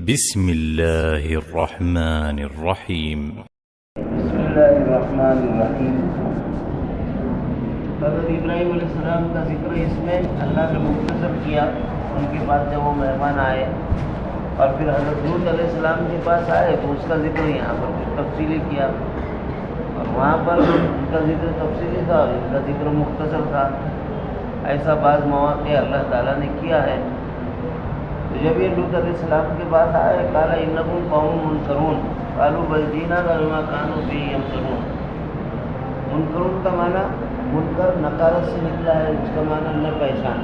بسم الله الرحمن الرحيم. بسم اللہ الرحمن الرحیم. حضرت ابراہیم علیہ السلام کا ذکر اس میں اللہ نے مختصر کیا. ان کے پاس جب وہ مہمان آئے اور پھر حضرت لوط علیہ السلام کے پاس آئے تو اس کا ذکر یہاں پر کچھ تفصیلی کیا، اور وہاں پر ان کا ذکر تفصیلی تھا اور ان کا ذکر مختصر تھا. ایسا بعض مواقع اللہ تعالیٰ نے کیا ہے. تو جب یہ لوط علیہ السلام کے پاس آئے قال انکم قوم منکرون قالوا بل جئناک بما كانوا فیہ یمترون. منکرون کا معنی منکر نکارت سے نکلا ہے، اس کا معنی نہ پہچان،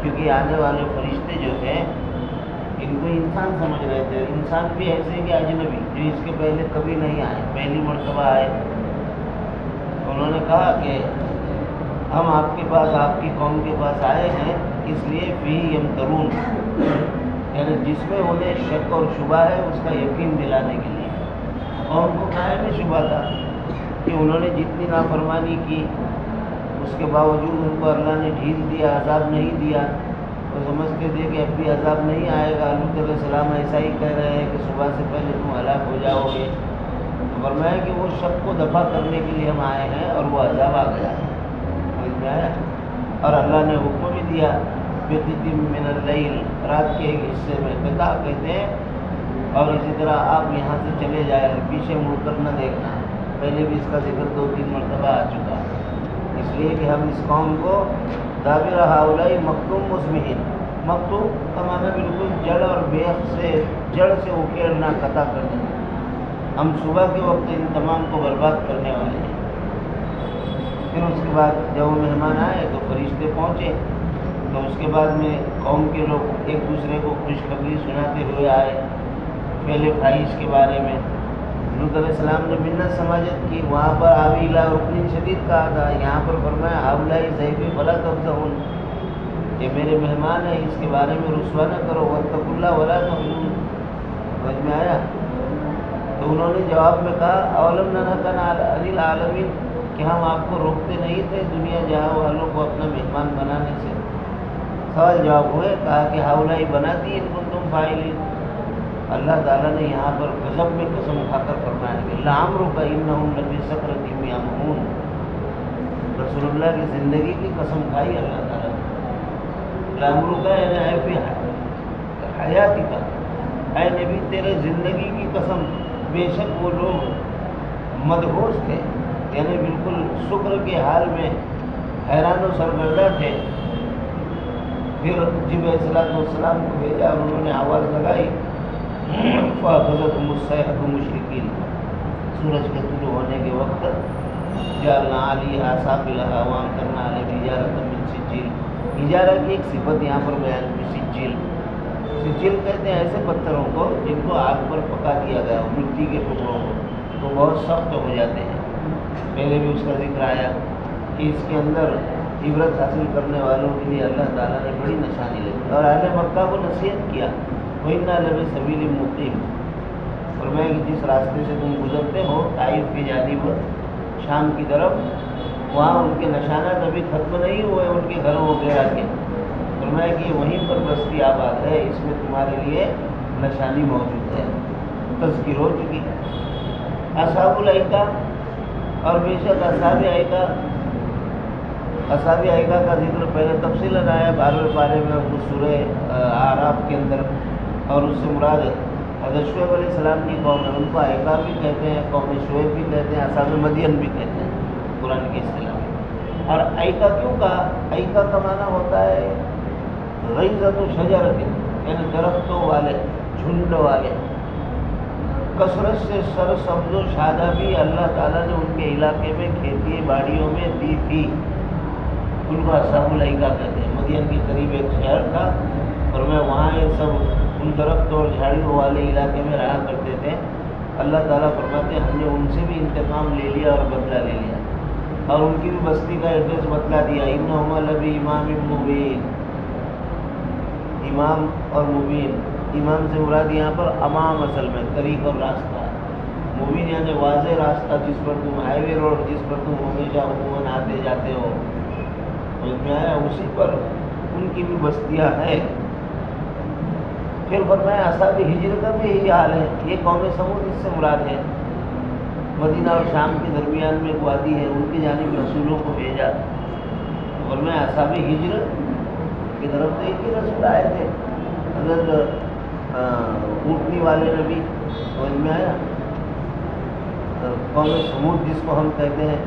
کیونکہ آنے والے فرشتے جو تھے ان کو انسان سمجھ رہے تھے. انسان بھی ایسے کہ اجنبی جو اس کے پہلے کبھی نہیں آئے، پہلی مرتبہ آئے. انہوں نے کہا کہ ہم آپ کے پاس، آپ کی قوم کے پاس آئے ہیں اس لیے فیہ یمترون، یعنی جس میں انہیں شک اور شبہ ہے اس کا یقین دلانے کے لیے. قوم کو کہا میں شبہ تھا کہ انہوں نے جتنی نافرمانی کی اس کے باوجود ان کو اللہ نے ڈھیل دیا، عذاب نہیں دیا. تو سمجھتے تھے کہ اب بھی عذاب نہیں آئے گا. لوط علیہ السلام ایسا ہی کہہ رہے ہیں کہ صبح سے پہلے تم ہلاک ہو جاؤ گے. تو فرمایا کہ وہ شک کو دفع کرنے کے لیے ہم آئے ہیں اور وہ عذاب آ گیا ہے. اور اللہ نے حکم بھی دیا بقطع من اللیل، رات کے ایک حصے میں، قطع کہتے ہیں. اور اسی طرح آپ یہاں سے چلے جائیں، پیچھے مڑ کر نہ دیکھنا. پہلے بھی اس کا ذکر 2-3 مرتبہ آ چکا، اس لیے کہ ہم اس قوم کو دابر ہؤلاء مقطوع مصبحین، مقطوع کا معنی بالکل جڑ اور بیخ سے، جڑ سے اکھیڑنا، قطع کر دینا. ہم صبح کے وقت ان تمام کو برباد کرنے والے ہیں. پھر اس کے بعد جب وہ مہمان آئے تو فرشتے پہنچے، تو اس کے بعد میں قوم کے لوگ ایک دوسرے کو خوشخبری سناتے ہوئے آئے پہلے خواہش کے بارے میں. لوط علیہ السلام نے منت سماجت کی. وہاں پر آوی الی رکن شدید کہا تھا، یہاں پر فرمایا ہؤلاء ضیفی فلا تفضحون، یہ میرے مہمان ہیں، اس کے بارے میں رسوا نہ کرو. واتقوا اللہ ولا تخزون. سمجھ میں آیا؟ تو انہوں نے جواب میں کہا اولم ننهک عن العالمین، کہ ہم آپ کو روکتے نہیں تھے دنیا جہاں والوں کو اپنا مہمان بنانے سے. سوال جواب ہوئے. کہا کہ ہؤلاء بناتی ان کنتم فاعلین. اللہ تعالیٰ نے یہاں پر غضب میں قسم کھا کر فرمایا کہ لعمرک انہم لفی سکرتہم یعمہون. رسول اللہ کی زندگی کی قسم کھائی اللہ تعالیٰ نے. لعمرک یعنی اے فی حیاتی کا، اے نبی تیرے زندگی کی قسم، بے شک وہ لوگ مدہوش تھے، یعنی بالکل شکر کے حال میں حیران و سرگردہ تھے. پھر جب علیہ السلام کو بھیجا، انہوں نے آواز لگائی فَأَخَذَتْهُمُ الصَّيْحَةُ مُشْرِقِينَ. سورج کے طلوع ہونے کے وقت جعلنا عَلَيْهَا سَافِلَهَا وَأَمْطَرْنَا عَلَيْهِمْ حِجَارَةً مِّن سِجِّيلٍ. حجارہ کی ایک صفت یہاں پر بیان کی، سجیل. سجیل کہتے ہیں ایسے پتھروں کو جن کو آگ پر پکا دیا گیا ہو، مٹی کے ٹکڑوں کو، تو بہت سخت ہو جاتے ہیں. پہلے بھی اس کا ذکر آیا کہ اس کے اندر عبرت حاصل کرنے والوں کے لیے اللہ تعالیٰ نے بڑی نشانی لگی. اور اہل مکہ کو نصیحت کیا وَإِنَّا لَفِي سَبِيلٍ مُقِيمٍ. فرمایا کہ جس راستے سے تم گزرتے ہو طائف کی جانب، شام کی طرف، وہاں ان کے نشانات ابھی ختم نہیں ہوئے ان کے گھروں وغیرہ کے. فرمایا کہ وہیں پر بستی آباد ہے، اس میں تمہارے لیے نشانی موجود ہے. تذکیر ہو چکی. اصحاب الایکہ، اور بے شک اصحاب ایکہ، اصحاب ایکہ کا ذکر پہلے تفصیل آیا 12ویں پارے میں سورہ اعراف کے اندر. اور اس سے مراد حضرت شعیب علیہ السلام کی قوم ہے. ان کو ایکہ بھی کہتے ہیں، قوم شعیب بھی کہتے ہیں، اصحاب مدین بھی کہتے ہیں قرآن کی اصطلاح میں. اور ایکہ کیوں کہا؟ ایکہ کا معنی ہوتا ہے غیظۃ شجرۃ، یعنی درختوں والے، جھنڈ والے. کثرت سے سر سبز و شادابی اللہ تعالیٰ نے ان کے علاقے میں کھیتی باڑیوں میں دی تھی. ان کو اصحاب الایکہ کہتے ہیں. مدین کے قریب ایک شہر تھا اور میں وہاں یہ سب ان درختوں اور جھاڑیوں والے علاقے میں رہا کرتے تھے. اللہ تعالیٰ فرماتے ہیں ہم نے ان سے بھی انتقام لے لیا اور بدلہ لے لیا، اور ان کی بھی بستی کا ایڈریس بتلا دیا. انہما لفی امام مبین. امام اور مبین، امام سے مراد یہاں پر امام اصل میں طریق اور راستہ ہے. مبین یعنی واضح راستہ، جس پر تم ہائی وے روڈ، جس پر تم ہمیشہ عموماً آتے جاتے ہو. سمجھ میں آیا؟ اسی پر ان کی بھی بستیاں ہیں. پھر فرمایا اصحاب ہجر کا بھی یہی حال ہے، یہ قوم سمود اس سے مراد ہے۔ مدینہ اور شام کے درمیان میں ایک وادی ہے، ان کی جانب رسولوں کو بھیجا۔ فرمایا اصحاب ہجر کی طرف تو ایک ہی رسول آئے تھے، حضرت اونٹنی والے نبی، سمجھ میں آیا؟ قوم سمود جس کو ہم کہتے ہیں،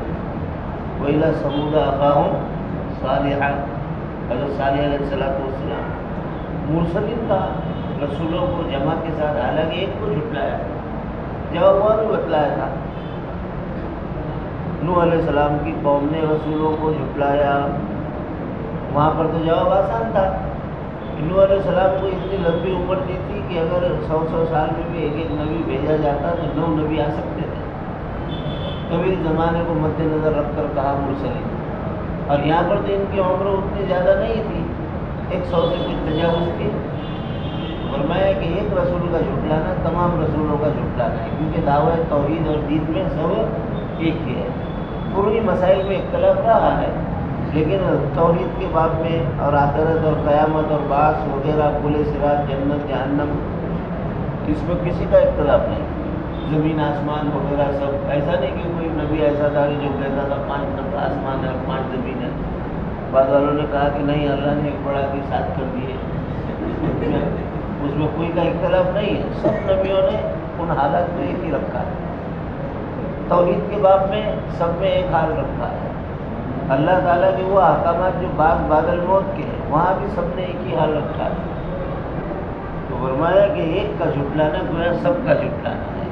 وَإِلَىٰ ثَمُودَ أَخَاهُمْ صَالِحًا، حضرت صالح علیہ السلام مرسلین کا رسولوں کو جمع کے ساتھ، حالانکہ ایک کو جھٹلایا، جواب وہ بھی بتلایا تھا۔ نوح علیہ السلام کی قوم نے رسولوں کو جھٹلایا، وہاں پر تو جواب آسان تھا۔ نوح علیہ السلام کو اتنی لمبی عمر دی تھی کہ اگر 100 سال میں بھی ایک ایک نبی بھیجا جاتا تو 9 نبی آ سکتے تھے۔ طویل زمانے کو مد نظر رکھ کر کہا مرسلین، اور یہاں پر تو ان کی عمر اتنی زیادہ نہیں تھی، 100 سے کچھ تجاوز تھی۔ فرمایا کہ ایک رسول کا جھٹلانا تمام رسولوں کا جھٹلانا ہے، کیونکہ دعوی توحید اور دین میں سب ایک ہی ہے۔ فروعی مسائل میں اختلاف رہا ہے، لیکن توحید کے باب میں اور آخرت اور قیامت اور بعث وغیرہ، پل صراط، جنت جہنم، اس میں کسی کا اختلاف نہیں۔ زمین آسمان وغیرہ سب، ایسا نہیں کہ کوئی نبی ایسا تھا کہ جو کہتا تھا 5 آسمان ہے اور 5 زمین ہے۔ بعض والوں نے کہا کہ نہیں، اللہ نے ایک بڑا کی 7 کر دیے، اس میں کوئی کا اختلاف نہیں ہے۔ سب نبیوں نے ان حالات میں ایک ہی رکھا ہے، توحید کے باب میں سب میں ایک حال رکھا ہے۔ اللہ تعالیٰ کے وہ احکامات جو بعد الموت کے ہیں، وہاں بھی سب نے ایک ہی حال رکھا ہے۔ تو فرمایا کہ ایک کا جھٹلانا گویا سب کا جھٹلانا ہے۔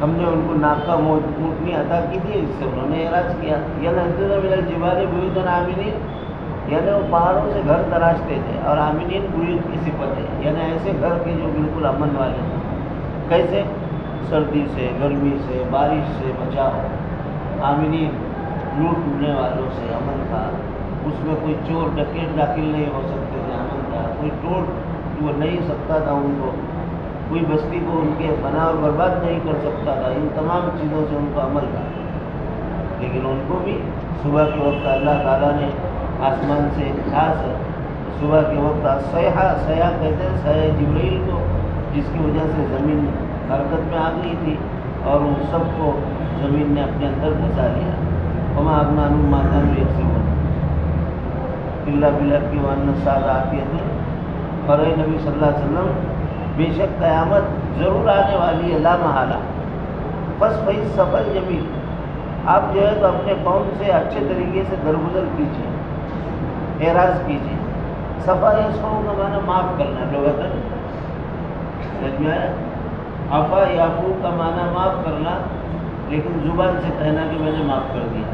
ہم نے ان کو ناقہ اونٹنی عطا کی تھی، اس سے انہوں نے اعراض کیا۔ یَنْحِتُونَ مِنَ الْجِبَالِ بُیُوتًا آمِنِينَ، یعنی وہ پہاڑوں سے گھر تراشتے تھے، اور آمنین بیوت کی صفت ہے، یعنی ایسے گھر کے جو بالکل امن والے ہیں۔ کیسے؟ سردی سے، گرمی سے، بارش سے بچاؤ۔ آمنین لوٹنے والوں سے امن تھا، اس میں کوئی چور ڈکیت داخل نہیں ہو سکتے تھے، امن تھا، کوئی ٹوٹ وہ نہیں سکتا تھا ان کو، کوئی بستی کو ان کے فنا اور برباد نہیں کر سکتا تھا، ان تمام چیزوں سے ان کو عمل تھا۔ لیکن ان کو بھی صبح کے وقت اللہ تعالیٰ نے آسمان سے خاص صبح کے وقت سیاح کہتے ہیں سیاح جبرائیل کو، جس کی وجہ سے زمین حرکت میں آ گئی تھی اور ان سب کو زمین نے اپنے اندر پھنسا لیا۔ وما أغنى عنهم ما كانوا يكسبون إلا بالحق وأن الساعة آتية۔ اور اے نبی صلی اللہ علیہ وسلم، بے شک قیامت ضرور آنے والی ہے، لا محالہ۔ فاصفحِ الصفح الجمیل، آپ جو ہے تو اپنے قوم سے اچھے طریقے سے درگزر کیجیے، اعراض کیجیے۔ صفح یصفح کا معنی معاف کرنا، لغتاً سمجھ میں آیا؟ عفا یعفو کا معنی معاف کرنا، لیکن زبان سے کہنا کہ میں نے معاف کر دیا۔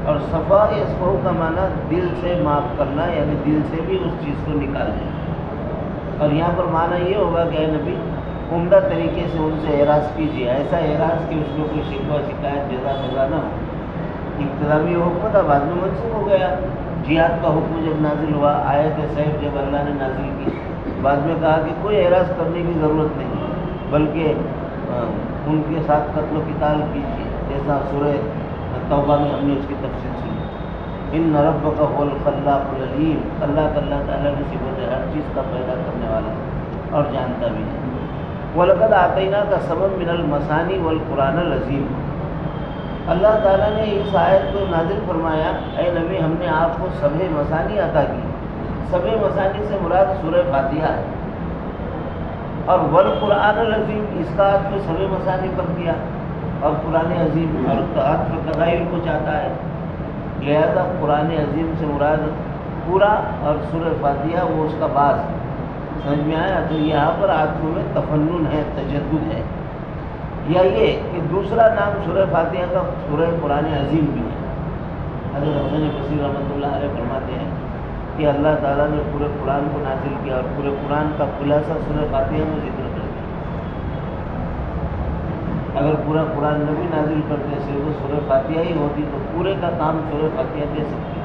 اور صفا یصفح کا معنی دل سے معاف کرنا، یعنی دل سے بھی اس چیز کو نکال دینا۔ اور یہاں پر معنی یہ ہوگا کہ اے نبی، عمدہ طریقے سے ان سے اعراض کیجیے، ایسا اعراض کہ اس میں کوئی شکوہ شکایت جزا سزا نہ ہو۔ ابتدائی حکم تھا، بعد میں منسوخ ہو گیا۔ جہاد کا حکم جب نازل ہوا، آیت سیف جب اللہ نے نازل کی، بعد میں کہا کہ کوئی اعراض کرنے کی ضرورت نہیں، بلکہ ان کے ساتھ قتل و قتال کیجیے، جیسا سورہ توبہ میں ہم نے اس کی تفصیل سنی۔ ان ربک هو الخلاق العلیم، اللہ تعالیٰ کی صفت ہے، ہر چیز کا پیدا کرنے والا اور جانتا بھی ہے۔ وَلَقَدْ آتَيْنَاكَ سَبْعًا مِنَ الْمَثَانِي وَالْقُرْآنَ الْعَظِيمَ، اللہ تعالیٰ نے اس آیت کو نازل فرمایا، اے نبی ہم نے آپ کو 7 مثانی عطا کی۔ 7 مثانی سے مراد سورہ فاتحہ ہے، اور والقرآن العظیم اس کا عطف 7 مثانی پر کیا، اور قرآن عظیم اور عطف تغیر کو چاہتا ہے، لہذا قرآن عظیم سے مراد پورا اور سورہ فاتحہ وہ اس کا بعض، سمجھ میں آیا؟ تو یہاں پر عطف میں تفنن ہے، تجدد ہے، یا یہ کہ دوسرا نام سورہ فاتحہ کا سورہ قرآن عظیم بھی ہے۔ حضرت حسن بصری رحمۃ اللہ علیہ فرماتے ہیں کہ اللہ تعالیٰ نے پورے قرآن کو نازل کیا اور پورے قرآن کا خلاصہ سورہ فاتحہ میں ذکر کر دیا۔ اگر پورا قرآن نبی نازل کرتے صرف سورہ فاتحہ ہی ہوتی تو پورے کا کام سورہ فاتحہ دے سکتے،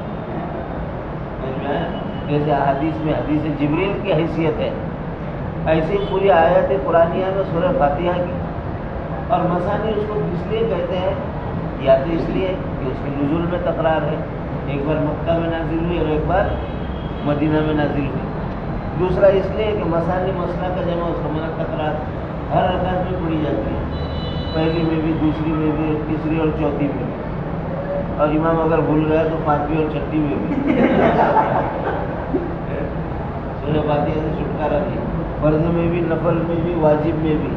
جیسے احادیث میں حدیث جبریل کی حیثیت ہے، ایسی پوری آیت قرآنیہ میں سورہ فاتحہ کی۔ اور مثانی اس کو اس لیے کہتے ہیں، یا تو اس لیے کہ اس کے نزول میں تکرار ہے، ایک بار مکہ میں نازل ہوئی اور ایک بار مدینہ میں نازل ہوئی، دوسرا اس لیے کہ مسانی مسئلہ کا جمع اس کا منع تکرار ہر رکعت میں پڑھی جاتی ہے، پہلی میں بھی، دوسری میں بھی، تیسری اور چوتھی میں بھی، اور امام اگر بھول گیا تو پانچویں اور چھٹی میں بھی سورہ فاتحہ سے چھٹکارا بھی، فرض میں بھی، نفل میں بھی، واجب میں بھی،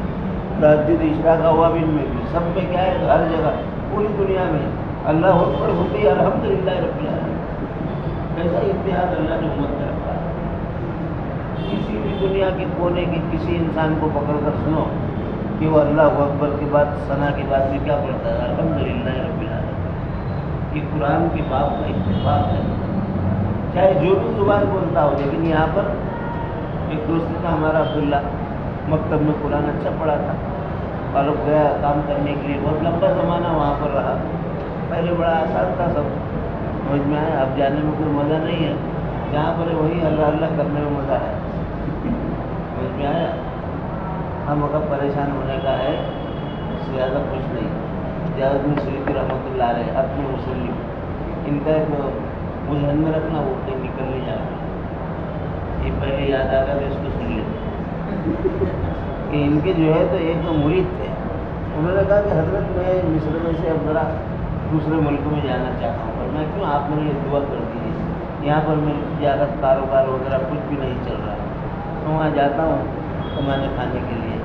تہجد، اشراق، اوابین میں بھی، سب میں کیا ہے؟ ہر جگہ پوری دنیا میں اللہ اکبر ہوتی ہے الحمدللہ رب العالمین۔ ایسا اتحاد اللہ نے امت میں رکھا ہے۔ کسی بھی دنیا کے کونے کے کسی انسان کو پکڑ کر سنو کہ وہ اللہ اکبر کے بعد ثنا کے بعد میں کیا پڑھتا ہے؟ الحمدللہ رب العالمین۔ یہ قرآن کے باب کا اتفاق ہے، چاہے جو بھی زبان بولتا ہو۔ لیکن یہاں پر ایک دوست تھا ہمارا عبداللہ، مکتب میں قرآن اچھا پڑھا تھا، فاروق گیا کام کرنے کے لیے، بہت لمبا زمانہ وہاں پر رہا۔ پہلے بڑا آسان تھا، سب سمجھ میں آیا، اب جانے میں کوئی مزہ نہیں ہے، جہاں پر وہی اللہ اللہ کرنے میں مزہ ہے، سمجھ میں آیا۔ ہم اگر پریشان ہونے کا ہے اس سے زیادہ کچھ نہیں۔ جلالدین سیوطی رحمۃ اللہ علیہ اپنے مسلم، ان کا ایک مجھے دھیان میں رکھنا، وہ کہیں نکل نہیں جانا، یہ پہلے یاد آ گیا تو اس کو سن لیتے کہ ان کے جو ہے تو ایک تو مرید تھے، انہوں نے کہا کہ حضرت میں مصر میں سے اب ذرا دوسرے ملک میں جانا چاہتا ہوں، پر میں کیوں، آپ میرے لیے دعا کر دیجیے، یہاں پر میری تجارت کاروبار وغیرہ کچھ بھی نہیں چل رہا ہے، تو وہاں جاتا ہوں کمانے کھانے کے لیے۔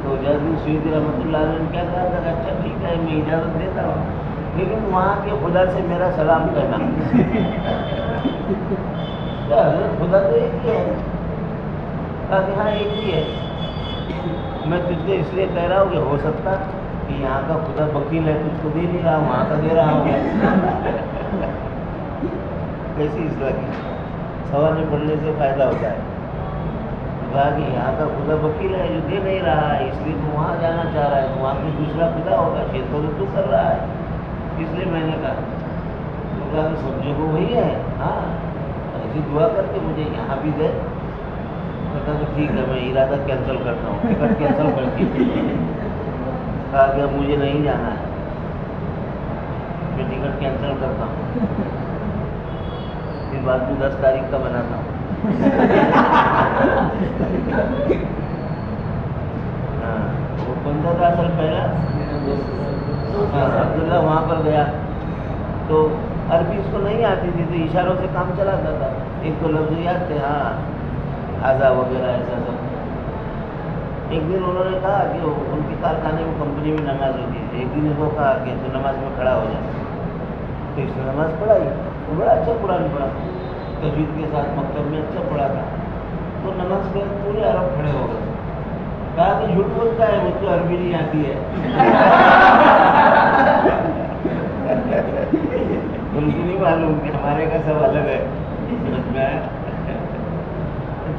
تو جلالدین سیوطی رحمۃ اللہ علیہ نے کیا کہا تھا کہ اچھا ٹھیک ہے میں اجازت دیتا ہوں، لیکن وہاں کے خدا سے میرا سلام کہنا۔ کیا حضرت خدا تو ایک ہی ہے؟ کہا کہ ہاں ایک ہی ہے، میں تجھ سے اس لیے کہہ رہا ہوں کہ ہو سکتا کہ یہاں کا خدا وکیل ہے، تجھ کو دے نہیں رہا، وہاں کا دے رہا ہوں۔ کیسی اصلاح کی؟ سوال میں پڑھنے سے فائدہ ہوتا ہے۔ کہا کہ یہاں کا خدا وکیل ہے جو دے نہیں رہا ہے، اس لیے تو وہاں جانا چاہ رہا ہے، تو وہاں پہ دوسرا خدا ہوگا، شیخ تو کر رہا ہے، اس لیے میں نے کہا تو کہا کہ سمجھو کو وہی ہے، ہاں ایسی دعا کر کے مجھے یہاں بھی دے۔ کہا کہ ٹھیک ہے میں ارادہ کینسل کرتا ہوں، ٹکٹ کینسل کر کے کہا کہ اب مجھے نہیں جانا ہے، میں ٹکٹ کینسل کرتا ہوں، پھر بعد میں 10 تاریخ کا بناتا ہوں۔ ہاں وہ 15 سال پہلا عبداللہ وہاں پر گیا تو عربی اس کو نہیں آتی تھی، تو اشاروں سے کام چلاتا تھا، ایک تو لفظ یاد تھے، ہاں آزا وغیرہ ایسا سب۔ ایک دن انہوں نے کہا کہ ان کے کارخانے میں کمپنی میں نماز ہوتی تھی، ایک دن اس کو کہا کہ تو نماز میں کھڑا ہو جائے، تو اس نے نماز پڑھائی، وہ بڑا اچھا قرآن پڑھا، تجوید کے ساتھ مکتب میں اچھا پڑھا تھا، تو نماز کے پورے عرب کھڑے ہو گئے، کہا کہ جھوٹ بولتا ہے، مجھ کو عربی نہیں آتی ہے۔ ان کو نہیں معلوم کہ ہمارے کا سب الگ ہے، سمجھ میں آیا؟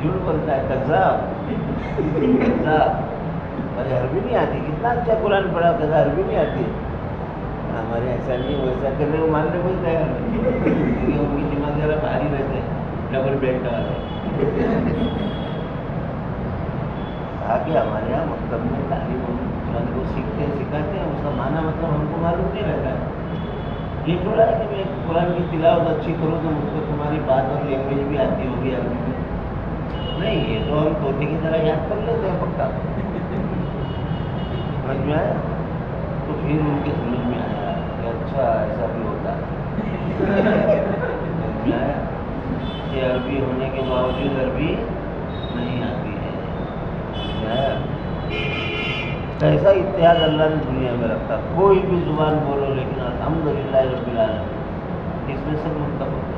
جھوٹ بولتا ہے، کذاب کذاب، ارے عربی نہیں آتی، کتنا اچھا قرآن پڑھا، کہا عربی نہیں آتی ہے، ہمارے ایسا نہیں، ویسا کرنے کو ماننے کو تیار نہیں، ان کی دماغ ذرا بھاری رہتے ہیں، ڈبل بیلٹ والے۔ کہا کہ ہمارے یہاں مکتب میں تعلیم قرآن کو سیکھتے ہیں، سکھاتے ہیں، اس کا معنی مطلب ہم کو معلوم نہیں رہتا ہے، یہ تھوڑا ہے کہ میں قرآن کی تلاوت اچھی کروں تو مجھ کو تمہاری بات اور لینگویج بھی آتی ہوگی عربی میں، نہیں یہ تو ہم طوطے کی طرح یاد کر لیتے ہیں پکا، سمجھ میں آیا؟ تو پھر ان کے سمجھ میں آیا کہ اچھا ایسا بھی ہوتا ہے، سمجھ میں آیا کہ عربی ہونے کے باوجود عربی نہیں آتی ہے، سمجھ میں آیا؟ ایسا اتحاد اللہ نے دنیا میں رکھا، کوئی بھی زبان بولو لیکن الحمدللہ رب العالمین، اس میں سب متفق ہے۔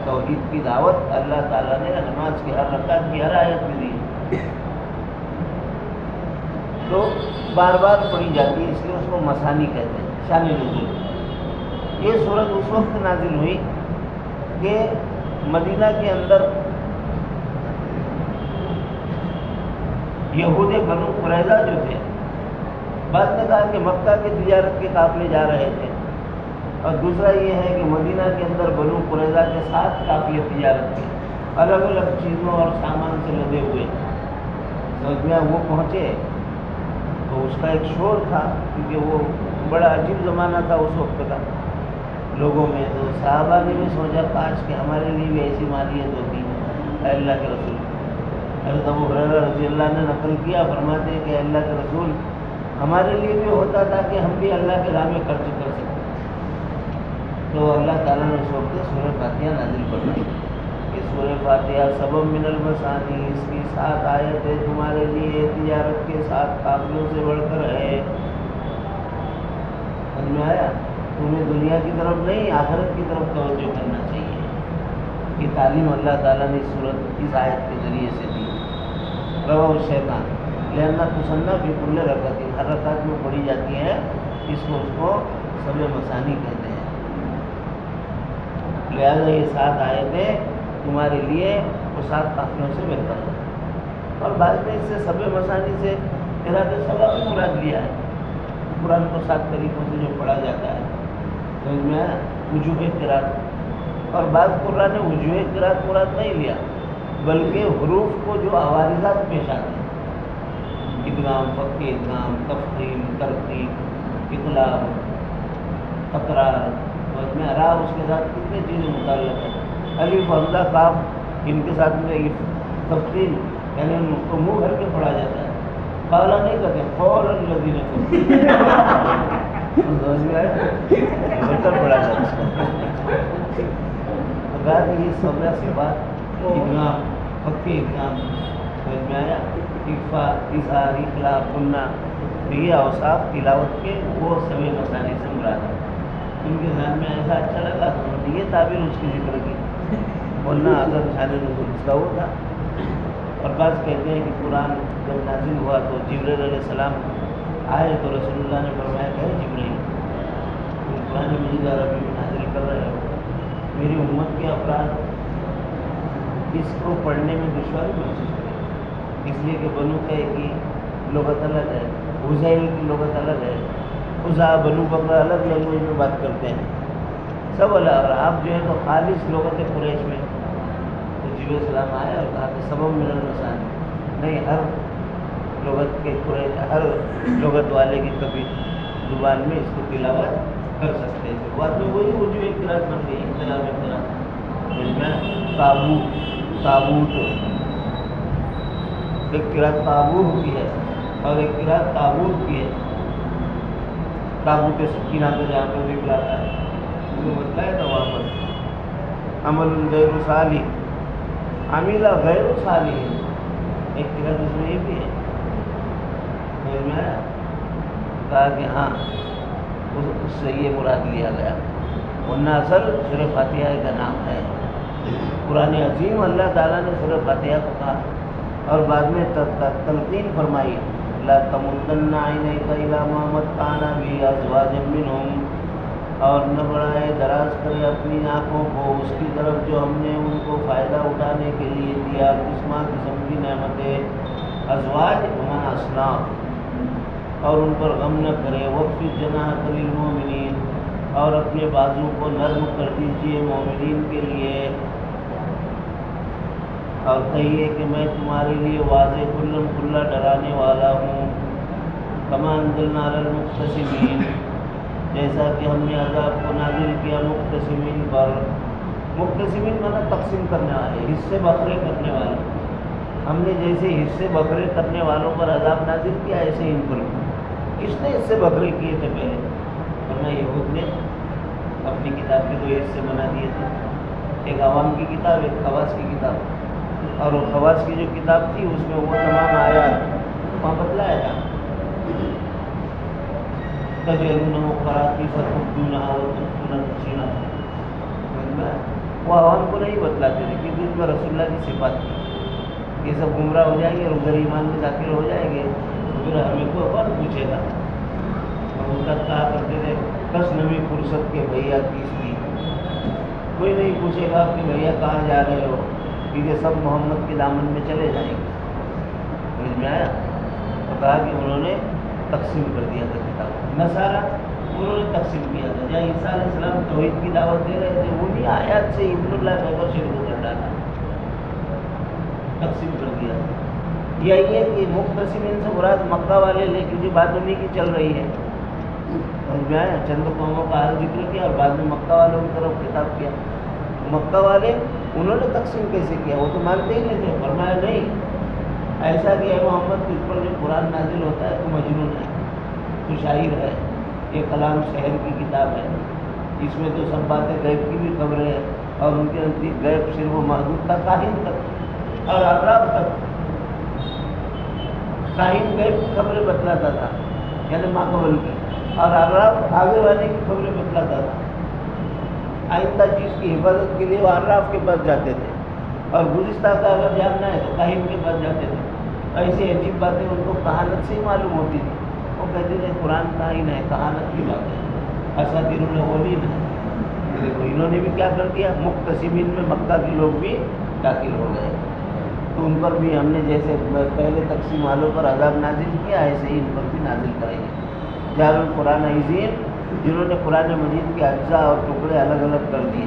توحید کی دعوت اللہ تعالیٰ نے نماز کی ہر رکعت کی ہر آیت میں دی، تو بار بار پڑھی جاتی ہے، اس لیے اس کو مسانی کہتے ہیں، شان نزول۔ یہ سورت اس وقت نازل ہوئی کہ مدینہ کے اندر یہود بنو قریظہ جو تھے، بعض نے کہا کہ مکہ کے تجارت کے قافلے جا رہے تھے، اور دوسرا یہ ہے کہ مدینہ کے اندر بنو قریظہ کے ساتھ قافلے تجارت کے الگ الگ چیزوں اور سامان سے لدے ہوئے، سمجھ میں وہ پہنچے تو اس کا ایک شور تھا، کیونکہ وہ بڑا عجیب زمانہ تھا اس وقت کا لوگوں میں، تو صحابہ نے بھی سوچا کاش کہ ہمارے لیے بھی ایسی مالیت ہوتی ہے، اے اللہ کے رسول. حضرت ابو ہریرہ رضی اللہ نے نقل کیا، فرماتے ہیں کہ اللہ کے رسول ہمارے لیے بھی ہوتا تھا کہ ہم بھی اللہ کے راہ میں خرچ کر سکیں. تو اللہ تعالیٰ نے اس وقت سورہ فاتحہ نازل فرمائی کہ سورہ فاتحہ سبب من المثانی، اس کی 7 آیتیں تمہارے لیے تجارت کے 7 قافلوں سے بڑھ کر ہے. سمجھ میں آیا؟ تمہیں دنیا کی طرف نہیں آخرت کی طرف توجہ کرنا چاہیے. یہ تعلیم اللہ تعالیٰ نے اس آیت کے ذریعے سے دی. رواہ الشیطان لہنا تسنہ فی کل رکعت، ہر رکعت میں پڑھی جاتی ہے، اس کو سب مثانی کہتے ہیں. لہذا یہ 7 آیتیں تمہارے لیے وہ 7 قافلوں سے بہتر ہے. اور بعد میں اس سے سب مثانی سے قراءت سبا بھی مراد لیا ہے. قرآن کو 7 طریقوں سے جو پڑھا جاتا ہے، سمجھ میں وجوہ قراءت. اور بعض قرآن نے وجوہ قراءت مراد نہیں لیا، بلکہ حروف کو جو عوارضات پیش آتے ہیں، ادغام، فک ادغام، تفخیم، ترتیب، اقلاب، تکرار، سمجھ میں را اس کے ساتھ کتنے چیزیں متعلق ہیں. الف، حمزہ، کاف، ان کے ساتھ میں تفخیم یعنی ان کو منہ بھر کے پڑھا جاتا ہے. قالا نہیں کہتے، قول الذین بہتر پڑھا جاتا ہے. یہ سب صفات ادغام، فک ادغام، سمجھ میں آیا، اخفاء، اظہار، اخلاء، قلنا، یہ اوصاف تلاوت کے وہ سبھی مثانی سے مراد ہے. ان کے ذہن میں ایسا اچھا لگا تو انہوں نے یہ تعبیر اس کی ذکر کی، ورنہ اعظم شان نزول اس کا وہ تھا. اور بعض کہتے ہیں کہ قرآن جب نازل ہوا تو جبرائیل علیہ السلام آئے تو رسول اللہ نے فرمایا کہ جبرائیل تم قرآن مجید عربی میں نازل کر رہے ہو، میری امت کے افراد اس کو پڑھنے میں دشواری محسوس کریں، اس لیے کہ بنو قیع کی لغت الگ ہے، حذیل کی لغت الگ ہے، خزاعہ بنو بکر الگ لینگویج میں بات کرتے ہیں، سب الگ. اور آپ جو ہے تو خالص لغت قریش میں. تو جبرائیل السلام آئے اور کہا کہ سبب من المثانی، نہیں ہر لغت کے ہر لغت والے کی کبھی زبان میں اس کو تلاوت کر سکتے ہیں. بعد میں وہی وجوہ قراءت بن گئی، اختلاف قراءت. جس میں تابوت ایک قراءت تابوت کی ہے اور ایک قراءت تابوت کی ہے. تابوت سکینہ تو جہاں پہ ذکر آتا ہے اس کو بتلایا تھا وہاں پر عمل غیر صالح، عاملہ غیر صالح، ایک قراءت اس میں یہ بھی ہے. میں کہا کہ ہاں اس سے یہ مراد لیا گیا، ورنہ اصل سورہ فاتحہ کا نام ہے. قرآن عظیم اللہ تعالیٰ نے سورہ فاتحہ کو کہا اور بعد میں تلقین فرمائی، لا تمدن عینیک الی ما متعنا بہ ازواجا منہم، اور نہ بڑھائے دراز کرے اپنی آنکھوں کو اس کی طرف جو ہم نے ان کو فائدہ اٹھانے کے لیے دیا قسمہ قسم کی نعمتیں. ازواج بمعنی اصناف، اور ان پر غم نہ کرے. وقف جناح للمؤمنین، اور اپنے بازو کو نرم کر دیجئے مومنین کے لیے، اور کہیے کہ میں تمہارے لیے واضح کھلم کھلا ڈرانے والا ہوں. کما انزلنا علی المقتسمین، جیسا کہ ہم نے عذاب کو نازل کیا مقتسمین پر. مقتسمین مانا تقسیم کرنے والے، حصے بکھرے کرنے والے. ہم نے جیسے حصے بکھرے کرنے والوں پر عذاب نازل کیا ایسے ان پر. کس نے حصے بکھرے کیے تھے پہلے؟ ورنہ یہود نے اپنی کتاب کے 2 حصے بنا دیے تھے، ایک عوام کی کتاب، ایک خواص کی کتاب. اور وہ خواص کی جو کتاب تھی اس میں وہ تمام آیات وہاں بتلایا تھا. تجعلونہ قراطیس تبدونہا وتخفون کثیرا، وہ عوام کو نہیں بتلاتے تھے کیونکہ اس میں رسول اللہ کی صفات تھی. یہ سب گمراہ ہو جائیں گے اور غیر ایمان میں داخل ہو جائیں گے تو پھر ہمیں کو کون پوچھے گا. ہم اس کا کہا کرتے تھے کس نمی فرصت کے بھیا کس کی، کوئی نہیں پوچھے گا کہ بھیا کہاں جا رہے ہو، کیونکہ سب محمد کے دامن میں چلے جائیں گے. سمجھ میں آیا؟ تو کہا کہ انہوں نے تقسیم کر دیا تھا کتاب. نصارہ انہوں نے تقسیم کیا تھا. جہاں عیسیٰ علیہ السلام توحید کی دعوت دے رہے تھے انہیں آیات سے ابن اللہ پیغمبر شروع کر ڈالا، تقسیم کر دیا. یا یہ کہ مقتسمین سے مراد مکہ والے لے، کیونکہ بات انہیں کی چل رہی ہے. سمجھ میں آیا؟ چند قوموں کا حال ذکر کیا اور بعد میں مکہ والوں کی طرف خطاب کیا. مکہ والے انہوں نے تقسیم کیسے کیا؟ وہ تو مانتے ہی نہیں تھے. فرمایا نہیں، ایسا کہ اے محمد اس پر جو قرآن نازل ہوتا ہے تو مجنون ہے، تو شاعر ہے، یہ کلام شہر کی کتاب ہے، اس میں تو سب باتیں غیب کی بھی خبریں ہیں، اور ان کے نزدیک غیب صرف وہ محدود تھا کاہن تک اور عراف تک. کاہن غیب کی خبریں بتلاتا تھا یعنی ماقبل کی، اور عراف آگے والے کی خبریں بتلاتا تھا. آئندہ چیز کی حفاظت کے لیے وہ عراف کے پاس جاتے تھے، اور گزشتہ کا اگر جاننا ہے تو کاہن کے پاس جاتے تھے. ایسی عجیب باتیں ان کو کہانت سے ہی معلوم ہوتی تھی. وہ کہتے تھے قرآن کاہن ہے، کہانت کی بات ہے، اساطیر الاولین ہے. دیکھو انہوں نے بھی کیا کر دیا، مقتسمین میں مکہ کے لوگ بھی داخل ہو گئے. تو ان پر بھی ہم نے جیسے پہلے تقسیم والوں پر عذاب نازل کیا، ایسے ہی ان پر بھی نازل کریں گے. جعل القرآن عظیم، جنہوں نے قرآن مجید کے اجزاء اور ٹکڑے الگ الگ کر دیے.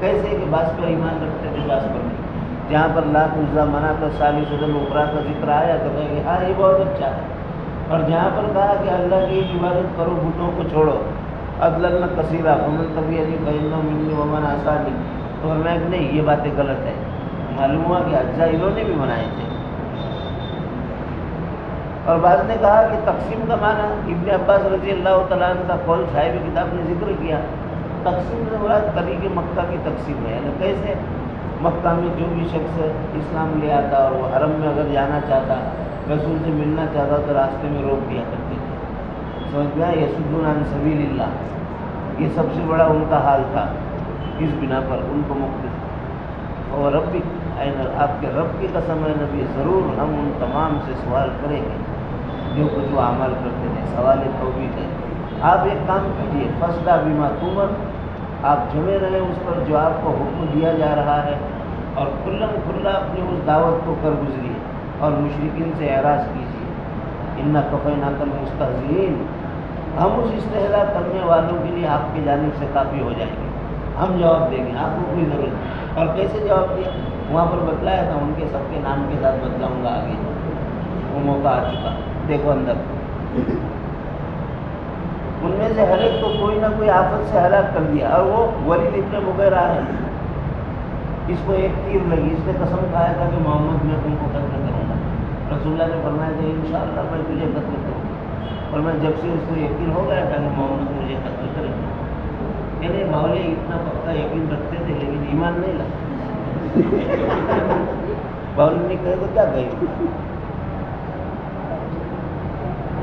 کیسے کہ بعض پر ایمان رکھتے تھے بعض پر نہیں. جہاں پر لات عزا مناتا ثالث الاخری کا ذکر آیا تو کہیں گے ہاں یہ بہت اچھا ہے، اور جہاں پر کہا کہ اللہ کی عبادت کرو بتوں کو چھوڑو، عدلنا کثیرہ فمن تبعنی فإنہ منی ومن عصانی، تو فرمایا کہ نہیں یہ باتیں غلط ہے. معلوم ہوا کہ اجزاء انہوں نے بھی بنائے تھے. اور بعض نے کہا کہ تقسیم کا معنی ابن عباس رضی اللہ تعالیٰ عنہ کا قول صاحب کتاب نے ذکر کیا، تقسیم سے مراد طریق مکہ کی تقسیم ہے. یعنی کیسے مکہ میں جو بھی شخص اسلام لے آتا اور وہ حرم میں اگر جانا چاہتا، رسول سے ملنا چاہتا تو راستے میں روک دیا کرتے تھے. سمجھ گیا؟ یصدون عن سبیل اللہ، یہ سب سے بڑا ان کا حال تھا. اس بنا پر ان کو مختصر اور رب آپ کے رب کی قسم ہے نبی، ضرور ہم ان تمام سے سوال کریں گے جو کچھ وہ عمل کرتے ہیں. سوال توبیخ ہے. آپ ایک کام کیجیے، فصدع بما تؤمر، آپ جمے رہیں اس پر جو آپ کو حکم دیا جا رہا ہے، اور کھلم کھلا اپنی اس دعوت کو کر گزریے اور مشرکین سے اعراض کیجیے. انا کفیناک المستہزئین، ہم اس استہزاء کرنے والوں کے لیے آپ کی جانب سے کافی ہو جائیں گے. ہم جواب دیں گے، آپ کو کوئی ضرورت نہیں. اور کیسے جواب دیا؟ وہاں پر بتلایا تھا، ان کے سب کے نام کے ساتھ بتلاؤں گا آگے، وہ موقع آ چکا. دیکھو اندر ان میں سے ہر ایک کو کوئی نہ کوئی آفت سے ہلاک کر دیا. اور وہ ولید ابن مغیرہ ہے، اس کو ایک تیر لگی، اس نے قسم کھایا تھا کہ محمد میں تم کو قتل کروں گا. رسول اللہ نے فرمایا کہ انشاءاللہ میں تجھے قتل کروں گا. اور میں جب سے اس کو یقین ہو گیا تھا کہ محمد مجھے قتل کرے گا، یعنی مولوی اتنا پکا یقین رکھتے تھے لیکن ایمان نہیں لاتے. مولوی نے کہے تو کیا کہے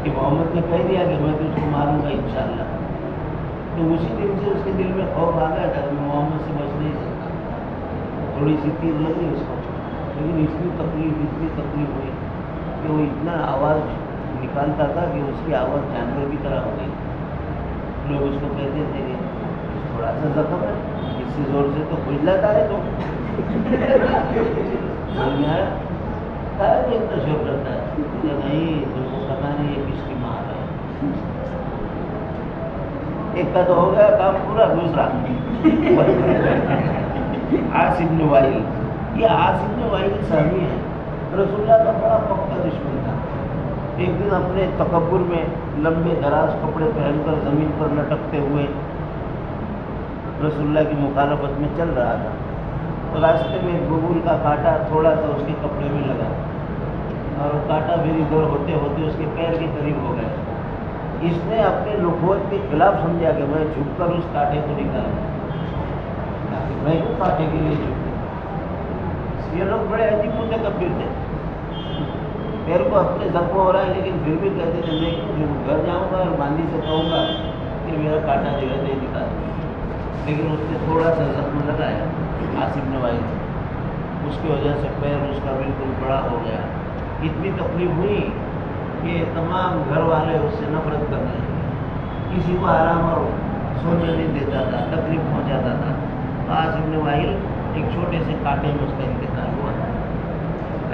کہ محمد نے کہہ دیا کہ میں تجھ کو ماروں گا انشاءاللہ. تو اسی دن سے اس کے دل میں خوف آ گیا تھا کہ میں محمد سے بچ نہیں سکتا. تھوڑی سی تیر لگی اس کو، لیکن اتنی تکلیف ہوئی کہ وہ اتنا آواز نکالتا تھا کہ اس کی آواز جانور کی طرح ہو گئی. لوگ اس کو کہتے تھے کہ تھوڑا سا زخم ہے، اس سے زور سے تو کھجلاتا ہے. تو اتنا شور کرتا ہے کہ نہیں تم کو پتا نہیں یہ کس کی مار ہے. ایک کا تو ہو گیا کام پورا. دوسرا عاص بن وائل، یہ عاص بن وائل سہمی ہے، رسول اللہ کا بڑا پکا دشمن تھا. ایک دن اپنے تکبر میں لمبے دراز کپڑے پہن کر زمین پر لٹکتے ہوئے رسول اللہ کی مخالفت میں چل رہا تھا. راستے میں ایک ببول کا کانٹا تھوڑا سا اس کے کپڑے میں لگا، اور وہ کانٹا پھر ادھر ہوتے ہوتے اس کے پیر کے قریب ہو گیا. اس نے اپنے نبوت کے خلاف سمجھا کہ میں جھک کر اس کانٹے کو نکالوں، میں کیوں کانٹے کے لیے جھکوں. یہ لوگ بڑے عجیب متکبر تھے. پیر کو اپنے زخم ہو رہا ہے لیکن پھر بھی کہتے تھے میں کیوں گھر جاؤں گا اور باندھی سے کہوں گا کہ میرا کانٹا جو ہے نہیں نکال. لیکن اس نے تھوڑا سا زخم لگایا عاص بن وائل سے، اس کی وجہ سے پیر اس کا بالکل بڑا ہو گیا. اتنی تکلیف ہوئی کہ تمام گھر والے اس سے نفرت کر رہے تھے. کسی کو آرام اور سونے نہیں دیتا تھا، تکلیف پہنچاتا تھا. عاص بن وائل ایک چھوٹے سے کانٹے میں اس کا انتقال ہوا.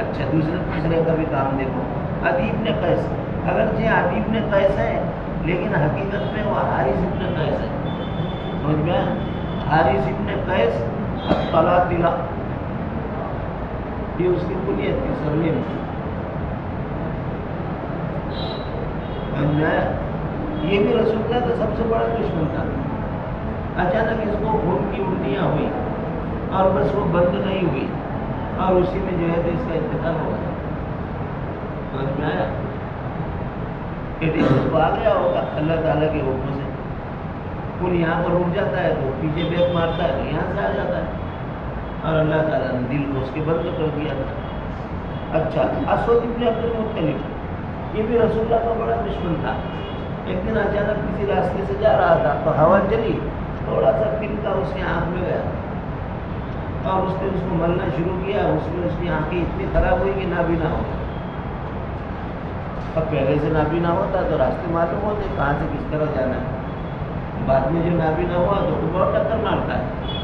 اچھا تیسرے کا بھی کام دیکھو. عدی بن قیس، اگرچہ عدی بن قیس ہے لیکن حقیقت میں وہ حارث بن قیس ہے. سمجھ میں؟ حارث بن قیس الطلاطلہ، یہ اس کی کنیت تھی، سرنیم. یہ بھی رسول اللہ کا سب سے بڑا دشمن تھا. اچانک اس کو خون کی الٹیاں ہوئی اور بس وہ بند نہیں ہوئی اور اسی میں جو ہے تو اس کا انتقال ہو گیا. سمجھ میں آیا کہ اس کو آ گیا ہوگا اللہ تعالیٰ کے حکم سے. پھر یہاں پر رک جاتا ہے تو پیچھے بیک مارتا ہے تو یہاں سے آ جاتا ہے اور اللہ تعالیٰ نے دل کو اس کے بند کر دیا تھا. اچھا اسود ابن عبد المطلب یہ بھی رسول اللہ کا بڑا دشمن تھا. ایک دن اچانک کسی راستے سے جا رہا تھا تو ہوا چلی, تھوڑا سا پھرتا اس کی آنکھ میں گیا اور اس نے اس کو ملنا شروع کیا. اس میں اس کی آنکھیں اتنی خراب ہوئی کہ نابینا ہو گیا. اب پہلے سے نابینا ہوتا تو راستے معلوم ہوتے کہاں سے کس طرح جانا ہے. بعد میں جو نابینا ہوا تو بہت ٹکر مارتا ہے,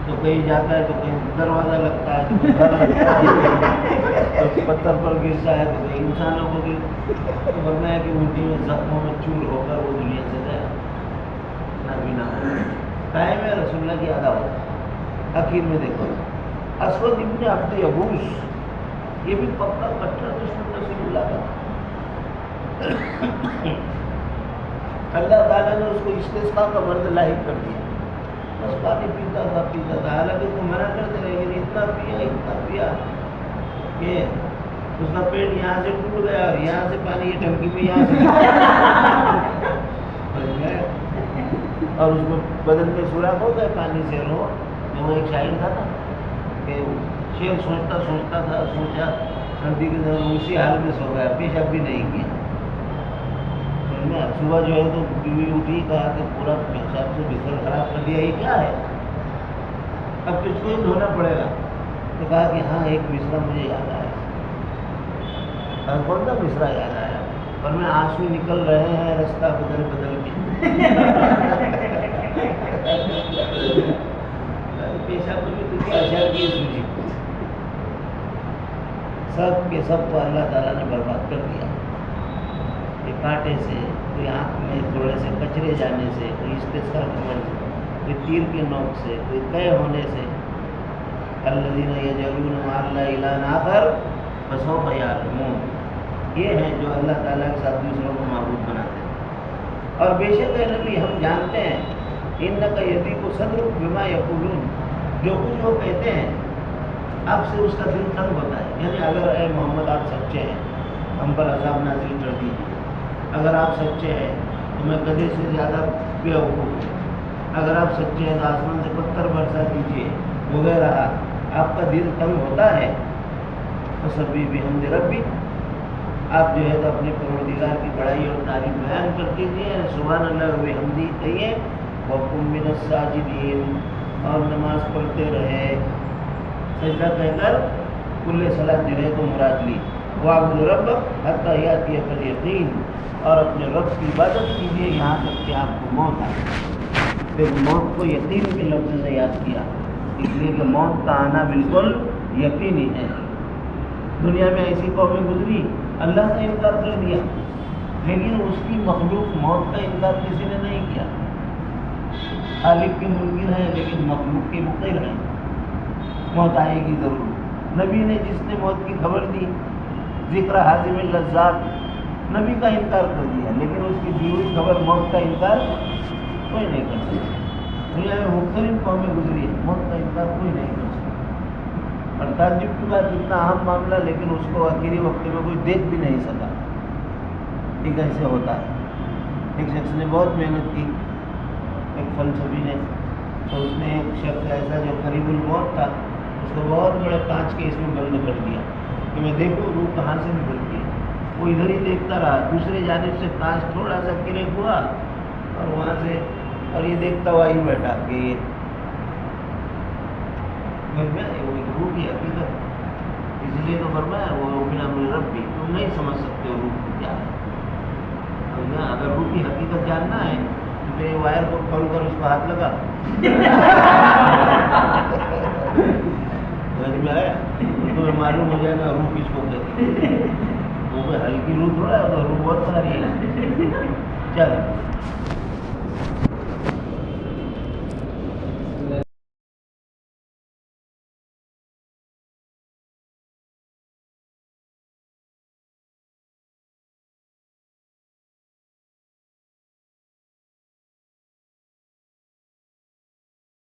تو کہیں جاتا ہے تو کہیں دروازہ لگتا ہے تو پتھر پر گرتا ہے تو کہیں انسانوں کو تو ورنہ ہے کہ اونٹی میں زخموں میں چور ہو کر وہ دنیا سے گیا نابینا ہو. قائم ہے رسول اللہ کی عداوت. آخر میں دیکھو اسود ابن عبد یغوث یہ بھی پکا کٹر دشمن رسول اللہ کا. اللہ تعالیٰ نے اس کو استسقاء کا مرض لاحق کر دیا. بس پانی پیتا تھا حالانکہ اس کو منع کرتے رہے لیکن اتنا پیا کہ اس کا پیٹ یہاں سے ٹوٹ گیا اور یہاں سے پانی یہ ٹنکی میں یہاں سے اور اس میں بدن میں سوراخ ہو گئے پانی سے. رو جو وہ ایک شاعر تھا نا کہ شعر سوچتا تھا سوچا سردی کے دوران اسی حال میں سو گیا, پیشاب بھی نہیں کیا. صبح جو ہے تو بیوی اٹھی کہا کہ پورا پیشاب سے بستر خراب کر دیا, یہ کیا ہے اب کس کو ہی دھونا پڑے گا. تو کہا کہ ہاں ایک مصرع مجھے یاد آیا. کون سا مصرع یاد آیا؟ اور میں آنسو نکل رہے ہیں رستہ بدل بدل کے. پیشاب میں تو اشعار کی سوچی سب کے سب کو اللہ تعالیٰ نے برباد کر دیا. کوئی کانٹے سے, کوئی آنکھ میں تھوڑے سے کچرے جانے سے, کوئی استسقاء کے مرض سے, کوئی تیر کے نوک سے, کوئی قے ہونے سے. الذین یجعلون مع اللہ الہا آخر فسوف یعلمون, یہ ہیں جو اللہ تعالیٰ کے ساتھ دوسروں کو معبود بناتے ہیں. اور بے شک اے نبی ہم جانتے ہیں انک یضیق صدرک بما یقولون, جو کچھ وہ کہتے ہیں آپ سے اس کا دل تنگ ہوتا ہے. یعنی اگر اے محمد آپ سچے ہیں ہم پر عذاب نازل کر دیجیے, اگر آپ سچے ہیں تو میں گدھے سے زیادہ بیوقوف ہوں, اگر آپ سچے ہیں تو آسمان سے پتھر برسا دیجیے وغیرہ. آپ کا دل تنگ ہوتا ہے فسبح بحمد ربک, آپ جو ہے تو اپنے پروردگار کی بڑائی اور تعریف بیان کر دیجیے, سبحان اللہ و بحمدہ کہیے, وقم من الساجدین, اور نماز پڑھتے رہے. سجدہ کہہ کر کل صلاۃ جو ہے تو مراد لی. وَاعْبُدْ رَبَّكَ حَتَّىٰ يَأْتِيَكَ الْيَقِينُ, اور اپنے رب کی عبادت کیجیے یہاں تک کہ آپ کو موت آئے. پھر موت کو یقین کے لفظ سے یاد کیا, اس لیے کہ موت کا آنا بالکل یقینی ہے. دنیا میں ایسی قومیں گزری اللہ کا انکار کر دیا, لیکن اس کی مخلوق موت کا انکار کسی نے نہیں کیا. خالق کے منکر ہیں لیکن مخلوق کے مقر ہیں, موت آئے گی ضرور. نبی نے جس نے موت کی خبر دی ذکر حازم اللذات, نبی کا انکار کر دیا, لیکن اس کی دی ہوئی خبر موت کا انکار کوئی نہیں کر سکتا. دنیا میں مختلف قومیں گزری ہیں, موت کا انکار کوئی نہیں کر سکتا. اور تعجب کی بات اتنا اہم معاملہ لیکن اس کو آخری وقت میں کوئی دیکھ بھی نہیں سکا. یہ کیسے ہوتا ہے؟ ایک شخص نے بہت محنت کی, ایک فلسفی نے, تو اس نے ایک شخص ایسا جو قریب الموت تھا اس کو بہت بڑے کانچ کے اس میں بند کر دیا کہ میں دیکھوں روح کہاں سے نکلتی ہے. وہ ادھر ہی دیکھتا رہا, دوسرے جانب سے کانچ تھوڑا سا کریک ہوا اور وہاں سے, اور یہ دیکھتا ہوا ہی بیٹھا کہ یہ روح کی حقیقت. اس لیے تو فرمایا وہ من امر ربی, تم نہیں سمجھ سکتے ہو روح کیا ہے. اگر روح کی حقیقت جاننا ہے تو میرے وائر کو کھول کر اس کو ہاتھ لگا, میں آیا تمہیں معلوم ہو جائے گا روح کس کو کہتی ہے. وہ ہلکی روح تھوڑا ہے, تو روح بہت ساری ہے. چل